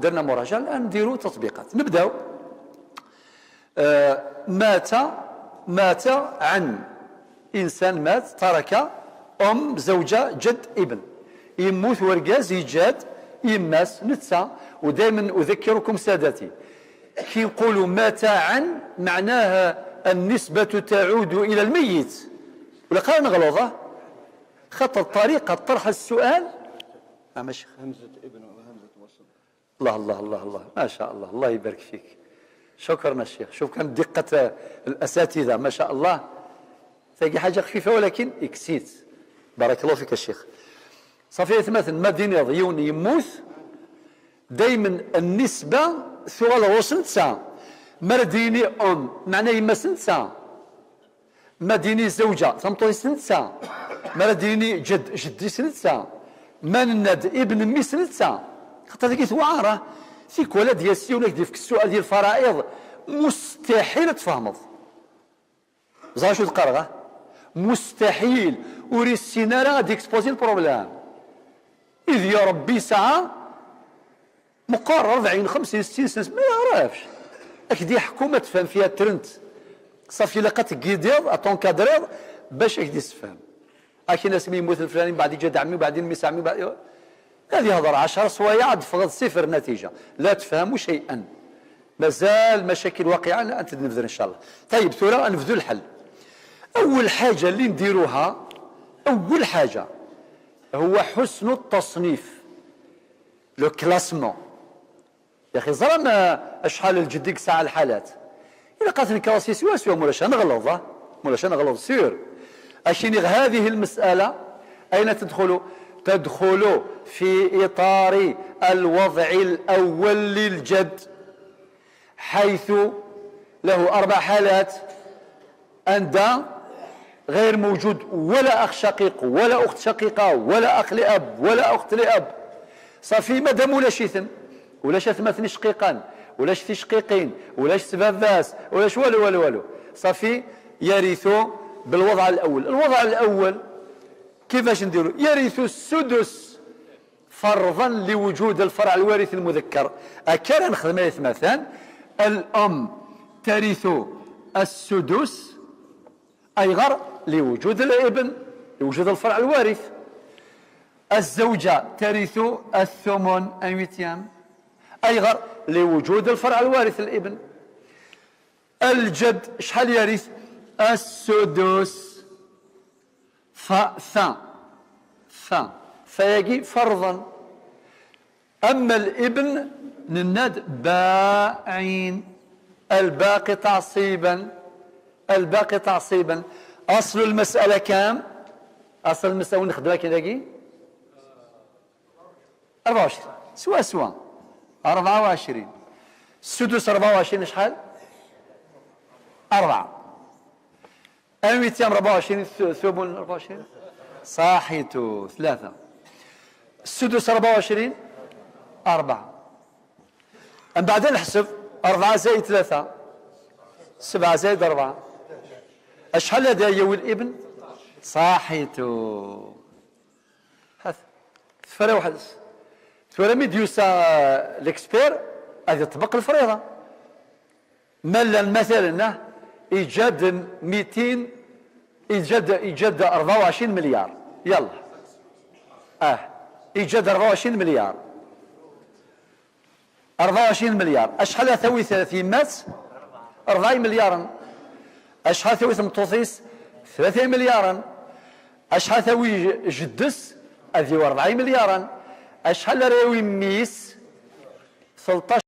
درنا مراجعة، الآن نديروا تطبيقات. نبداو. مات عن إنسان، مات ترك أم، زوجة، جد، ابن. يموت ورقاز يجاد يماس نتسا. ودائما أذكركم سادتي كي نقولوا مات عن معناها النسبة تعود إلى الميت، ولا قال نغلظه خاطر طريقة طرح السؤال ماشي همزة ابن وهمزة وصل. الله الله الله الله ما شاء الله، الله يبارك فيك. شكرا الشيخ. شوف كان دقة الأساتذة ما شاء الله. تلاقي حاجة خفيفة ولكن اكسيت. بارك الله فيك الشيخ. صافي مثلا ما ديني ضيون يموت دايما النسبة ثوال وصل سا. ما ديني أم معناه يما سنسا. ما ديني زوجة ثمطوي سنسا. ما ديني جد جدي سنسا. ما ند ابن مي سنسا. خاطر ذيك وعاره فيك ولد ياسي ولا في السؤال ديال الفرائض مستحيل تفهمض. زعما شو تقرا مستحيل وري السيناريو غادي اكسبوزي البروبليم. إذ يا ربي ساعة مقرر 40 50 60 سنة ما يعرفش. أكدي حكومة تفهم فيها ترنت صافي لقات كيدير أتونكادرير باش أكدي تفهم. أكي ناس يموت الفلاني بعد جد عمي وبعدين ميس عمي بعد هذه هضر 10 صوايع تفقد صفر نتيجة لا تفهموا شيئا. مازال مشاكل واقعة أنت نبذل إن شاء الله. طيب ثورة نبذل الحل. أول حاجة اللي نديروها أول حاجة هو حسن التصنيف لو كلاسمون. يا أخي زرنا أشحال الجديك ساعة الحالات إذا قاتل الكراسي سوا مولاش نغلظ سير. أشيني هذه المسألة أين تدخل؟ تدخل في إطار الوضع الأول للجد حيث له 4 حالات. أنت غير موجود ولا أخ شقيق ولا أخت شقيقة ولا أخ لأب ولا أخت لأب. صافي مادام ولا شيثم ولا شثمثني شقيقان ولا شثي شقيقين ولا شتباباس ولا والو صافي يرث بالوضع الأول. الوضع الأول كيفاش نديرو؟ يرث السدس فرضا لوجود الفرع الوارث المذكر. أكان نخدم مثلا الأم ترث السدس أيغر لوجود الابن لوجود الفرع الوارث. الزوجة ترث الثمن أيوتيام أيغر لوجود الفرع الوارث الابن. الجد شحال يرث؟ السدس فيجي فرضا. أما الابن نناد باعين الباقي تعصيبا. أصل المسألة كام؟ أصل المسألة ونخدمها كذاكي 24 سوا 24. السدس 24 شحال؟ 4. أميتيام 24 ثمن 24 صاحيتو 3. السدس 24 4. من بعد نحسب 4 زائد 3 7 زائد 4 أشحال هذا يا الابن؟ صاحيتو فرا واحد ثورة ميديوسا ليكسبير هذا يطبق الفريضة. مثلا إيجاد 200 إيجاد 24 مليار يلا إيجاد 24 مليار 24 مليار أشحال ثوي 30 ماس 4 مليارا. أشحال ثوي مطوطيس 3 مليارا. أشحال ثوي جدس هذه 4 مليارا. أشحال راوي ميس 13